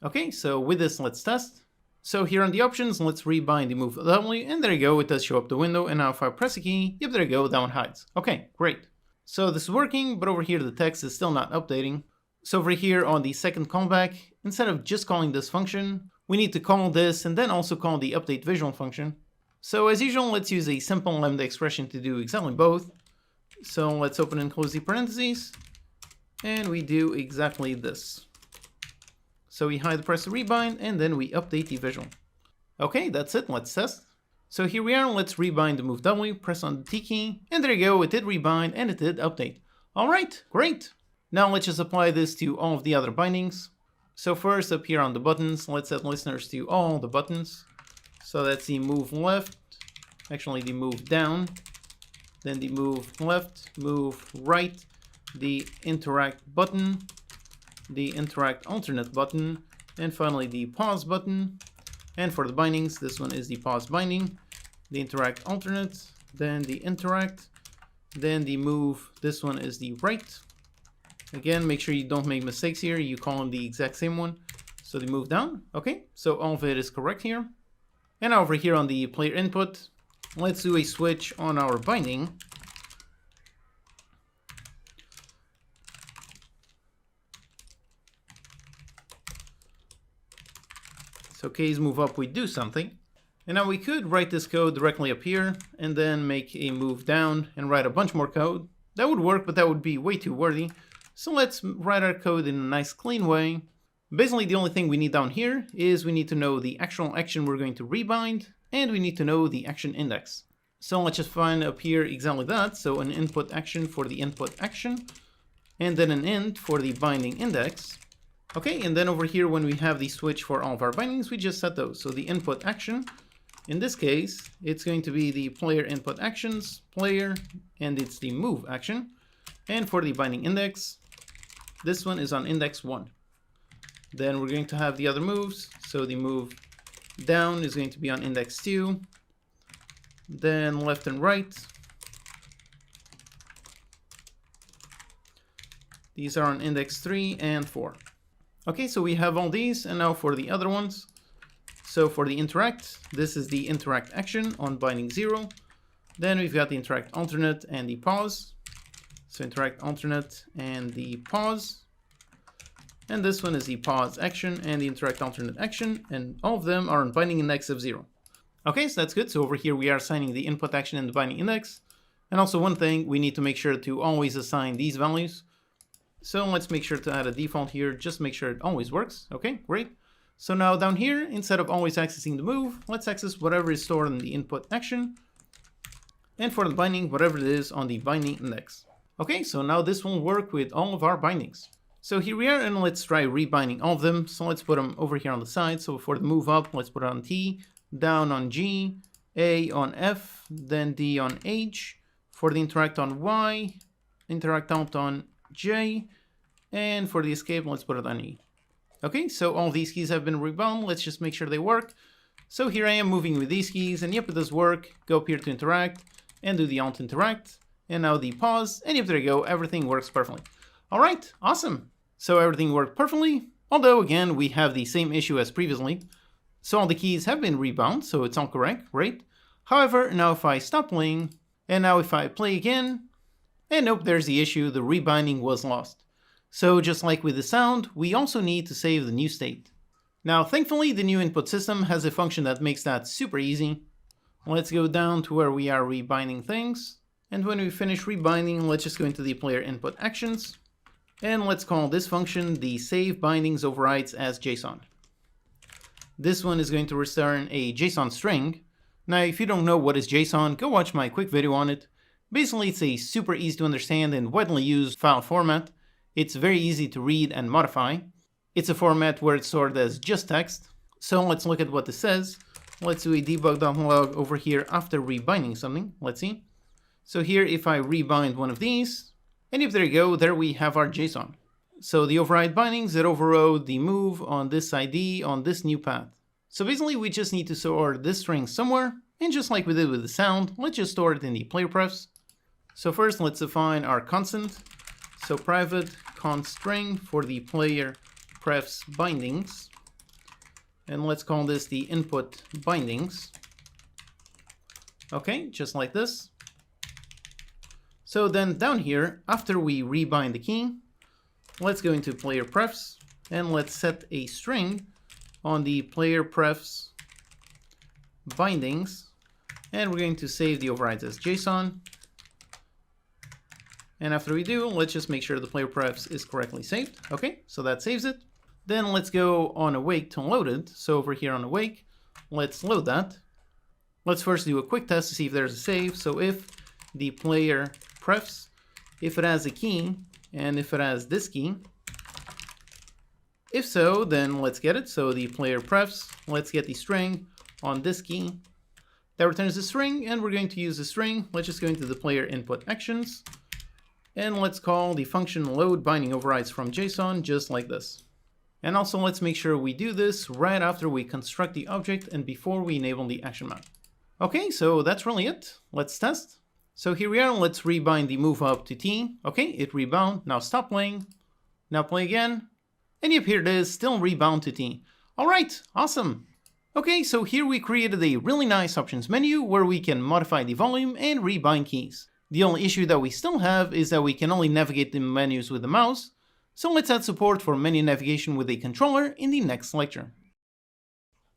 Okay, so with this, let's test. So here on the options, let's rebind the move W, and there you go, it does show up the window, and now if I press a key, yep, there you go, that one hides. Okay, great. So this is working, but over here the text is still not updating. So over here on the second callback, instead of just calling this function, we need to call this and then also call the update visual function. So as usual, let's use a simple lambda expression to do exactly both. So let's open and close the parentheses, and we do exactly this. So we hide the press to rebind, and then we update the visual. Okay, that's it, let's test. So here we are, let's rebind the move W, press on the T key, and there you go, it did rebind and it did update. Alright, great. Now let's just apply this to all of the other bindings. So first up here on the buttons, let's set listeners to all the buttons. So that's the move left, actually the move down, then the move left, move right, the interact button, the interact alternate button, and finally the pause button. And for the bindings, this one is the pause binding, the interact alternate, then the interact, then the move, this one is the right. Again, make sure you don't make mistakes here, you call them the exact same one. So the move down, okay, so all of it is correct here. And over here on the player input, let's do a switch on our binding. So keys move up, we do something. And now we could write this code directly up here and then make a move down and write a bunch more code. That would work, but that would be way too wordy. So let's write our code in a nice clean way. Basically, the only thing we need down here is we need to know the actual action we're going to rebind, and we need to know the action index. So let's just find up here exactly that. So an input action for the input action, and then an int for the binding index. Okay, and then over here, when we have the switch for all of our bindings, we just set those. So the input action, in this case, it's going to be the player input actions, player, and it's the move action. And for the binding index, this one is on index 1. Then we're going to have the other moves. So the move down is going to be on index 2. Then left and right. These are on index 3 and 4. Okay, so we have all these, and now for the other ones. So for the interact, this is the interact action on binding 0. Then we've got the interact alternate and the pause. So interact alternate and the pause. And this one is the pause action and the interact alternate action, and all of them are on binding index of 0. Okay, so that's good. So over here we are assigning the input action and the binding index. And also one thing, we need to make sure to always assign these values. So let's make sure to add a default here, just make sure it always works. Okay, great. So now down here, instead of always accessing the move, let's access whatever is stored in the input action. And for the binding, whatever it is on the binding index. Okay, so now this will work with all of our bindings. So here we are, and let's try rebinding all of them. So let's put them over here on the side. So for the move up, let's put it on T, down on G, A on F, then D on H. For the interact on Y, interact out on J, and for the escape, let's put it on E. Okay, so all these keys have been rebound. Let's just make sure they work. So here I am moving with these keys, and yep, it does work. Go up here to interact, and do the alt interact, and now the pause, and yep, there you go. Everything works perfectly. All right, awesome. So everything worked perfectly, although again, we have the same issue as previously. So all the keys have been rebound, so it's all correct, right? However, now if I stop playing, and now if I play again, and nope, there's the issue, the rebinding was lost. So just like with the sound, we also need to save the new state. Now, thankfully, the new input system has a function that makes that super easy. Let's go down to where we are rebinding things. And when we finish rebinding, let's just go into the player input actions. And let's call this function the save bindings overrides as JSON. This one is going to return a JSON string. Now, if you don't know what is JSON, go watch my quick video on it. Basically, it's a super easy to understand and widely used file format. It's very easy to read and modify. It's a format where it's stored as just text. So let's look at what this says. Let's do a debug.log over here after rebinding something. Let's see. So here, if I rebind one of these, and if there you go, there we have our JSON. So the override bindings that overrode the move on this ID on this new path. So basically, we just need to store this string somewhere, and just like we did with the sound, let's just store it in the player prefs. So first, let's define our constant. So private const string for the player prefs bindings. And let's call this the input bindings. Okay, just like this. So then down here, after we rebind the key, let's go into player prefs and let's set a string on the player prefs bindings. And we're going to save the overrides as JSON. And after we do, let's just make sure the player prefs is correctly saved. Okay, so that saves it. Then let's go on awake to load it. So over here on awake, let's load that. Let's first do a quick test to see if there's a save. So if the player prefs, if it has a key, and if it has this key. If so, then let's get it. So the player prefs, let's get the string on this key that returns a string, and we're going to use the string. Let's just go into the player input actions, and let's call the function load binding overrides from JSON just like this. And also let's make sure we do this right after we construct the object and before we enable the action map. Okay, so that's really it. Let's test. So here we are, let's rebind the move up to T. Okay, it rebound. Now stop playing. Now play again. And yep, here it is, still rebound to T. Alright, awesome. Okay, so here we created a really nice options menu where we can modify the volume and rebind keys. The only issue that we still have is that we can only navigate the menus with the mouse. So let's add support for menu navigation with a controller in the next lecture.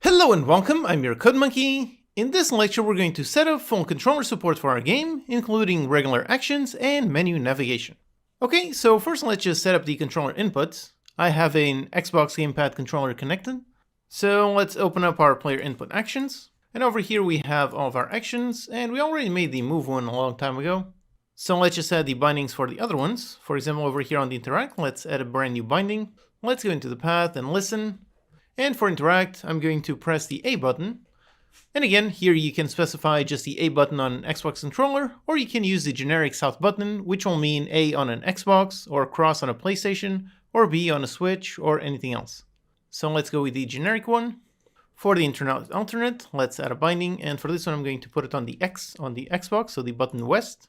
Hello and welcome, I'm your Code Monkey. In this lecture we're going to set up full controller support for our game, including regular actions and menu navigation. Okay, so first let's just set up the controller inputs. I have an Xbox gamepad controller connected. So let's open up our player input actions. And over here we have all of our actions, and we already made the move one a long time ago. So let's just add the bindings for the other ones. For example, over here on the interact, let's add a brand new binding. Let's go into the path and listen. And for interact, I'm going to press the A button. And again, here you can specify just the A button on an Xbox controller, or you can use the generic South button, which will mean A on an Xbox, or cross on a PlayStation, or B on a Switch, or anything else. So let's go with the generic one. For the internet alternate, let's add a binding, and for this one I'm going to put it on the X on the Xbox, so the button west.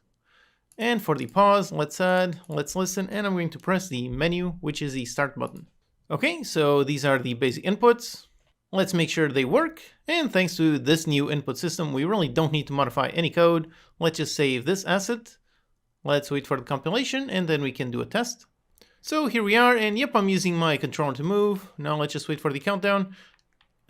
And for the pause, let's add, let's listen, and I'm going to press the menu, which is the start button. Okay, so these are the basic inputs. Let's make sure they work, and thanks to this new input system, we really don't need to modify any code. Let's just save this asset. Let's wait for the compilation, and then we can do a test. So here we are, and yep, I'm using my controller to move. Now let's just wait for the countdown,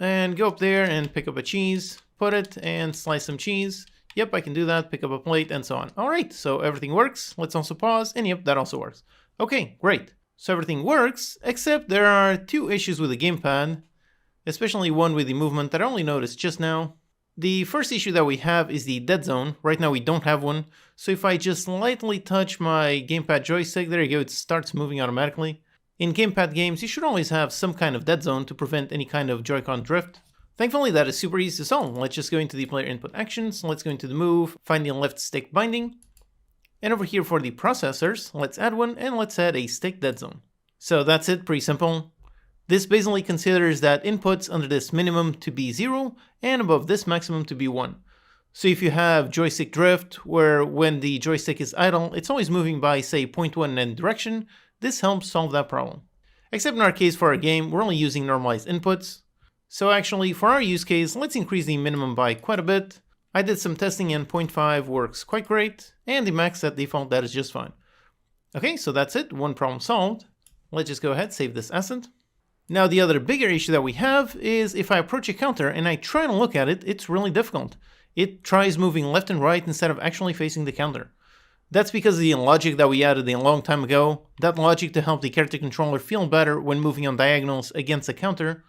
and go up there and pick up a cheese, put it, and slice some cheese. Yep, I can do that, pick up a plate, and so on. Alright, so everything works. Let's also pause, and yep, that also works. Okay, great. So everything works, except there are two issues with the gamepad, especially one with the movement that I only noticed just now. The first issue that we have is the dead zone. Right now we don't have one, so if I just lightly touch my gamepad joystick, there you go, it starts moving automatically. In gamepad games, you should always have some kind of dead zone to prevent any kind of Joy-Con drift. Thankfully, that is super easy to solve. Let's just go into the player input actions, let's go into the move, find the left stick binding, and over here for the processors, let's add one, and let's add a stick dead zone. So that's it, pretty simple. This basically considers that inputs under this minimum to be 0, and above this maximum to be 1. So if you have joystick drift, where when the joystick is idle, it's always moving by, say, 0.1 in direction, this helps solve that problem. Except in our case for our game, we're only using normalized inputs. So actually, for our use case, let's increase the minimum by quite a bit. I did some testing and 0.5 works quite great, and the max at default, that is just fine. Okay, so that's it, one problem solved. Let's just go ahead, save this asset. Now the other bigger issue that we have is if I approach a counter and I try to look at it, it's really difficult. It tries moving left and right instead of actually facing the counter. That's because of the logic that we added a long time ago, that logic to help the character controller feel better when moving on diagonals against a counter.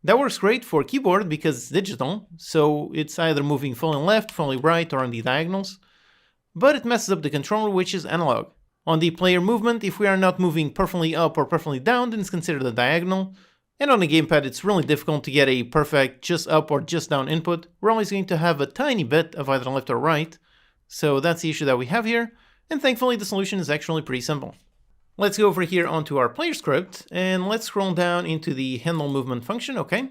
That works great for keyboard because it's digital, so it's either moving fully left, fully right, or on the diagonals. But it messes up the controller, which is analog. On the player movement, if we are not moving perfectly up or perfectly down, then it's considered a diagonal. And on the gamepad, it's really difficult to get a perfect just up or just down input. We're always going to have a tiny bit of either left or right. So that's the issue that we have here. And thankfully, the solution is actually pretty simple. Let's go over here onto our player script, and let's scroll down into the handle movement function, okay?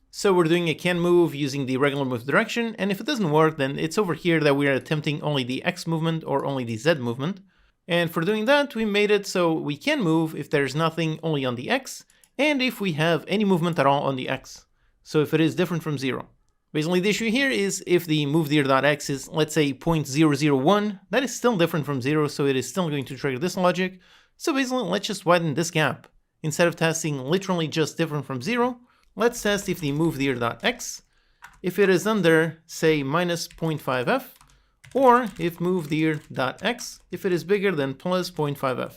So we're doing a can move using the regular move direction, and if it doesn't work, then it's over here that we are attempting only the X movement or only the Z movement. And for doing that, we made it so we can move if there's nothing only on the X, and if we have any movement at all on the X. So if it is different from 0. Basically the issue here is if the moveDir.x is, let's say, 0.001, that is still different from 0, so it is still going to trigger this logic. So basically, let's just widen this gap. Instead of testing literally just different from 0, let's test if the moveDir.x, if it is under, say, minus 0.5f, or if moveDir.x, if it is bigger than plus 0.5f.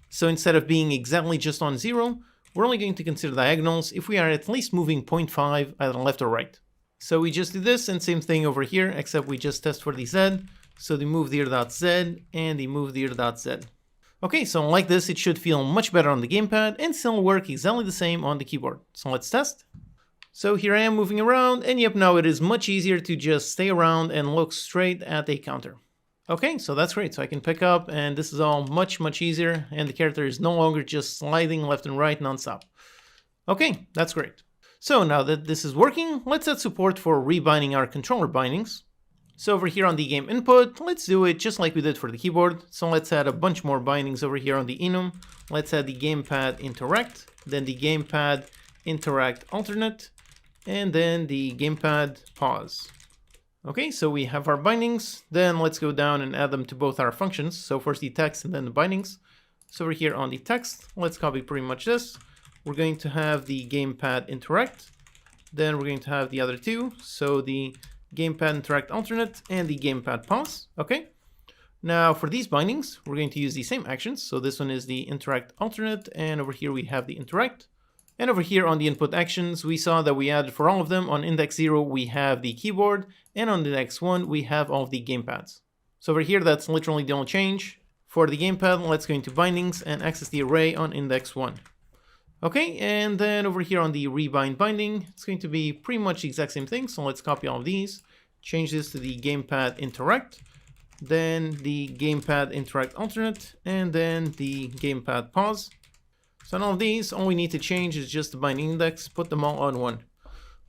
So instead of being exactly just on 0, we're only going to consider diagonals if we are at least moving 0.5 either left or right. So we just do this, and same thing over here, except we just test for the z, so the moveDir.z and the moveDir.z. Okay, so like this, it should feel much better on the gamepad and still work exactly the same on the keyboard. So let's test. So here I am moving around, and yep, now it is much easier to just stay around and look straight at a counter. Okay, so that's great. So I can pick up, and this is all much easier, and the character is no longer just sliding left and right nonstop. Okay, that's great. So now that this is working, let's add support for rebinding our controller bindings. So over here on the game input, let's do it just like we did for the keyboard. So let's add a bunch more bindings over here on the enum. Let's add the gamepad interact, then the gamepad interact alternate, and then the gamepad pause. Okay, so we have our bindings. Then let's go down and add them to both our functions. So first the text and then the bindings. So over here on the text, let's copy pretty much this. We're going to have the gamepad interact. Then we're going to have the other two. So the gamepad interact alternate and the gamepad pause. Okay. Now for these bindings, we're going to use the same actions. So this one is the interact alternate, and over here we have the interact. And over here on the input actions, we saw that we added for all of them. On index 0, we have the keyboard, and on the index 1, we have all of the gamepads. So over here, that's literally the only change. For the gamepad, let's go into bindings and access the array on index 1. Okay, and then over here on the rebind binding, it's going to be pretty much the exact same thing. So let's copy all of these, change this to the gamepad interact, then the gamepad interact alternate, and then the gamepad pause. So on all of these, all we need to change is just the binding index, put them all on 1.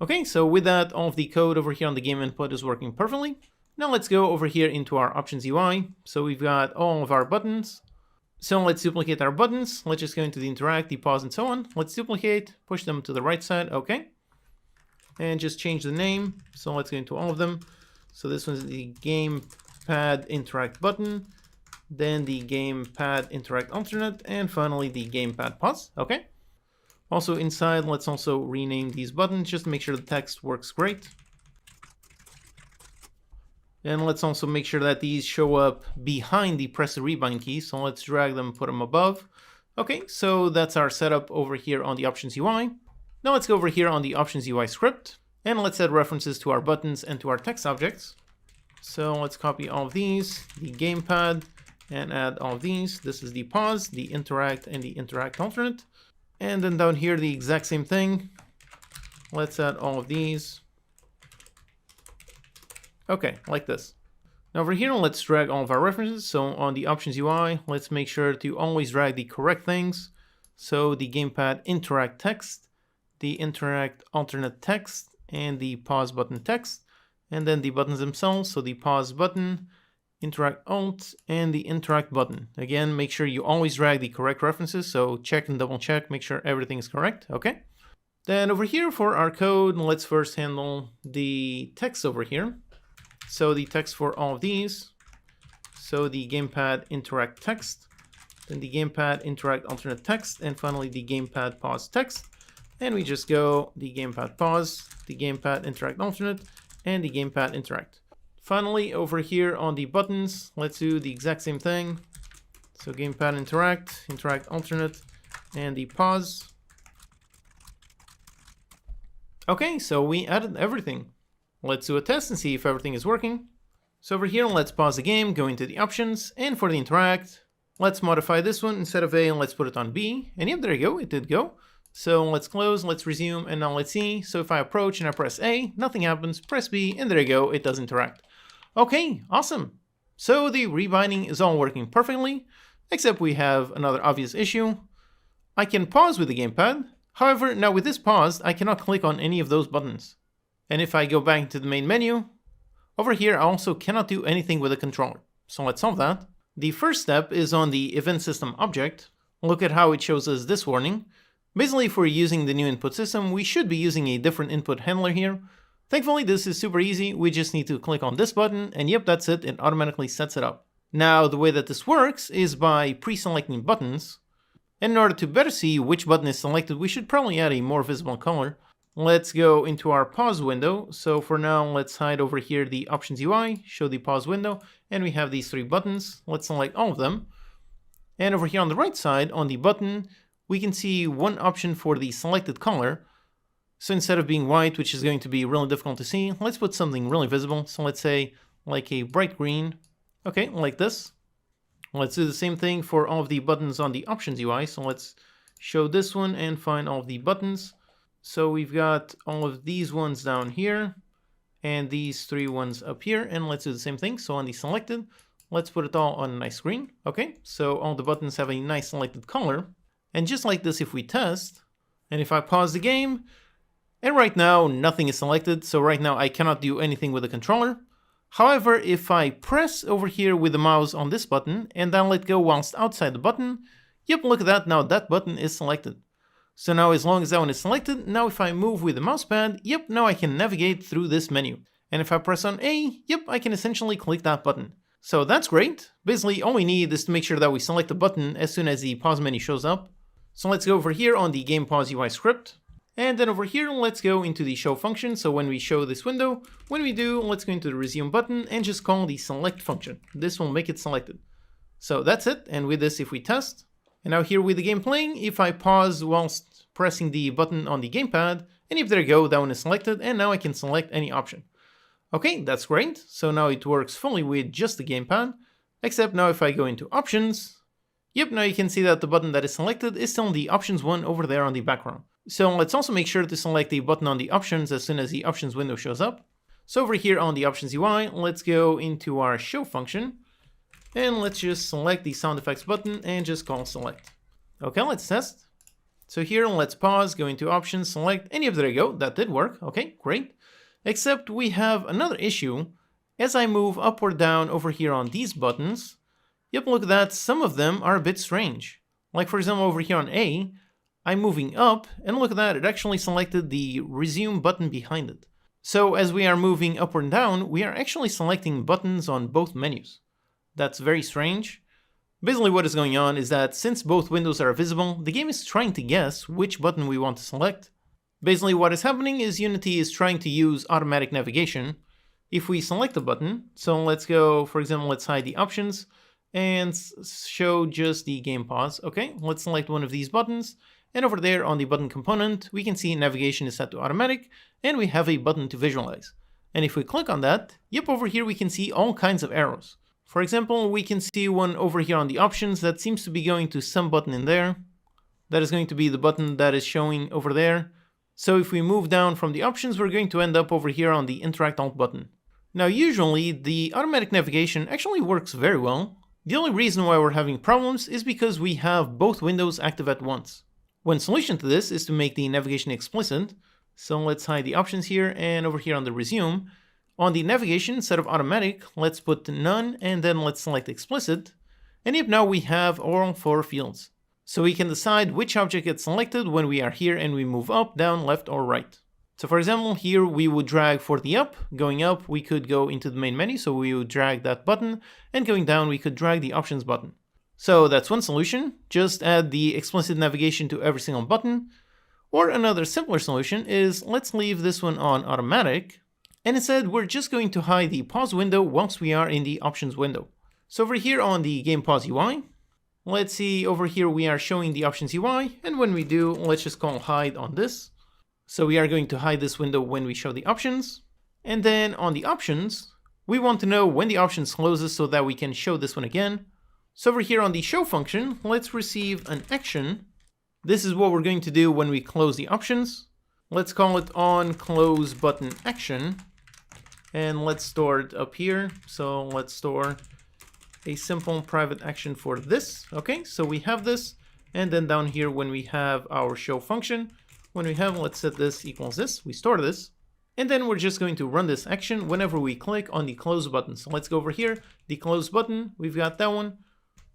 Okay, so with that, all of the code over here on the game input is working perfectly. Now let's go over here into our options UI. So we've got all of our buttons. So let's duplicate our buttons. Let's just go into the interact, the pause, and so on. Let's duplicate, push them to the right side, okay. And just change the name. So let's go into all of them. So this one's the gamepad interact button, then the gamepad interact alternate, and finally the gamepad pause. Okay. Also inside, let's also rename these buttons just to make sure the text works great. And let's also make sure that these show up behind the press the rebind key. So let's drag them, put them above. Okay, so that's our setup over here on the options UI. Now let's go over here on the options UI script, and let's add references to our buttons and to our text objects. So let's copy all of these, the gamepad, and add all of these. This is the pause, the interact, and the interact alternate. And then down here, the exact same thing. Let's add all of these. Okay, like this. Now over here, let's drag all of our references. So on the options UI, let's make sure to always drag the correct things. So the gamepad interact text, the interact alternate text, and the pause button text. And then the buttons themselves, so the pause button, interact alt, and the interact button. Again, make sure you always drag the correct references, so check and double check, make sure everything is correct, okay? Then over here for our code, let's first handle the text over here. So the text for all of these, so the gamepad interact text, then the gamepad interact alternate text, and finally the gamepad pause text. And we just go the gamepad pause, the gamepad interact alternate, and the gamepad interact. Finally, over here on the buttons, let's do the exact same thing. So gamepad interact, interact alternate, and the pause. Okay, so we added everything. Let's do a test and see if everything is working. So over here, let's pause the game, go into the options, and for the interact, let's modify this one. Instead of A, let's put it on B. And yep, there you go, it did go. So let's close, let's resume, and now let's see. So if I approach and I press A, nothing happens. Press B, and there you go, it does interact. Okay, awesome. So the rebinding is all working perfectly, except we have another obvious issue. I can pause with the gamepad. However, now with this paused, I cannot click on any of those buttons. And if I go back to the main menu, over here I also cannot do anything with the controller. So let's solve that. The first step is on the event system object. Look at how it shows us this warning. Basically, if we're using the new input system, we should be using a different input handler here. Thankfully, this is super easy. We just need to click on this button, and yep, that's it. It automatically sets it up. Now, the way that this works is by pre-selecting buttons. And in order to better see which button is selected, we should probably add a more visible color. Let's go into our pause window. So for now, let's hide over here the options UI, show the pause window, and we have these three buttons. Let's select all of them. And over here on the right side, on the button, we can see one option for the selected color. So instead of being white, which is going to be really difficult to see, let's put something really visible. So let's say like a bright green. Okay, like this. Let's do the same thing for all of the buttons on the options UI. So let's show this one and find all of the buttons. So we've got all of these ones down here and these 3 ones up here. And let's do the same thing. So on the selected, let's put it all on a nice screen. Okay, so all the buttons have a nice selected color. And just like this, if we test, and if I pause the game, and right now nothing is selected. So right now I cannot do anything with the controller. However, if I press over here with the mouse on this button and then let go whilst outside the button, yep, look at that, now that button is selected. So now as long as that one is selected, now if I move with the mousepad, yep, now I can navigate through this menu. And if I press on A, yep, I can essentially click that button. So that's great. Basically, all we need is to make sure that we select the button as soon as the pause menu shows up. So let's go over here on the game pause UI script. And then over here, let's go into the show function. So when we show this window, when we do, let's go into the resume button and just call the select function. This will make it selected. So that's it. And with this, if we test, and now here with the game playing, if I pause whilst pressing the button on the gamepad, and if there you go, that one is selected, and now I can select any option. Okay, that's great. So now it works fully with just the gamepad, except now if I go into options, yep, now you can see that the button that is selected is still in the options one over there on the background. So let's also make sure to select the button on the options as soon as the options window shows up. So over here on the options UI, let's go into our show function and let's just select the sound effects button and just call select. Okay, let's test. So here, let's pause, go into options, select, and yep, there you go, that did work. Okay, great. Except we have another issue. As I move up or down over here on these buttons, yep, look at that, some of them are a bit strange. Like for example, over here on A, I'm moving up, and look at that, it actually selected the resume button behind it. So as we are moving up or down, we are actually selecting buttons on both menus. That's very strange. Basically what is going on is that since both windows are visible, the game is trying to guess which button we want to select. Basically what is happening is Unity is trying to use automatic navigation. If we select a button, so let's go, for example, let's hide the options and show just the game pause. Okay, let's select one of these buttons. And over there on the button component, we can see navigation is set to automatic and we have a button to visualize. And if we click on that, yep, over here we can see all kinds of arrows. For example, we can see one over here on the options that seems to be going to some button in there. That is going to be the button that is showing over there. So if we move down from the options, we're going to end up over here on the interact alt button. Now usually the automatic navigation actually works very well. The only reason why we're having problems is because we have both windows active at once. One solution to this is to make the navigation explicit. So let's hide the options here, and over here on the resume, on the navigation instead of automatic, let's put none and then let's select explicit. And yep, now we have all 4 fields. So we can decide which object gets selected when we are here and we move up, down, left, or right. So for example, here we would drag for the up. Going up, we could go into the main menu, so we would drag that button, and going down, we could drag the options button. So that's one solution, just add the explicit navigation to every single button. Or another simpler solution is let's leave this one on automatic, and instead we're just going to hide the pause window once we are in the options window. So over here on the game pause UI, let's see over here we are showing the options UI, and when we do, let's just call hide on this. So we are going to hide this window when we show the options. And then on the options, we want to know when the options closes so that we can show this one again. So over here on the show function, let's receive an action. This is what we're going to do when we close the options. Let's call it on close button action. And let's store it up here. So let's store a simple private action for this. Okay, so we have this. And then down here when we have our show function, when we have, let's set this equals this, we store this. And then we're just going to run this action whenever we click on the close button. So let's go over here, the close button, we've got that one.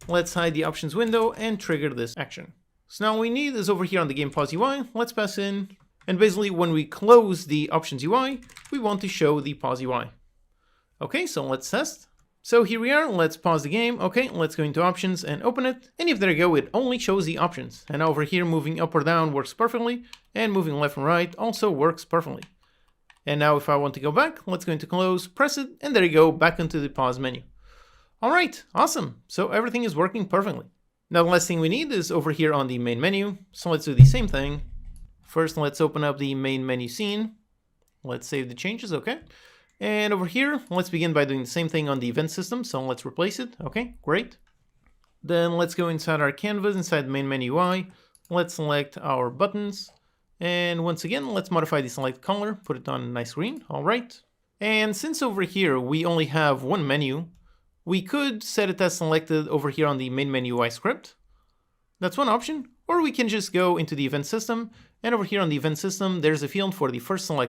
Let's hide the options window and trigger this action. So now all we need is over here on the game pause UI, let's pass in, and basically when we close the options UI, we want to show the pause UI. Okay, so let's test. So here we are, let's pause the game. Okay, let's go into options and open it. And if there you go, it only shows the options. And over here, moving up or down works perfectly, and moving left and right also works perfectly. And now if I want to go back, let's go into close, press it, and there you go, back into the pause menu. All right, awesome. So everything is working perfectly. Now the last thing we need is over here on the main menu. So let's do the same thing. First, let's open up the main menu scene. Let's save the changes, okay? And over here, let's begin by doing the same thing on the event system. So let's replace it. Okay, great. Then let's go inside our canvas, inside the main menu UI. Let's select our buttons. And once again, let's modify the select color, put it on nice green, all right. And since over here we only have one menu, we could set it as selected over here on the main menu UI script. That's one option, or we can just go into the event system, and over here on the event system, there's a field for the first select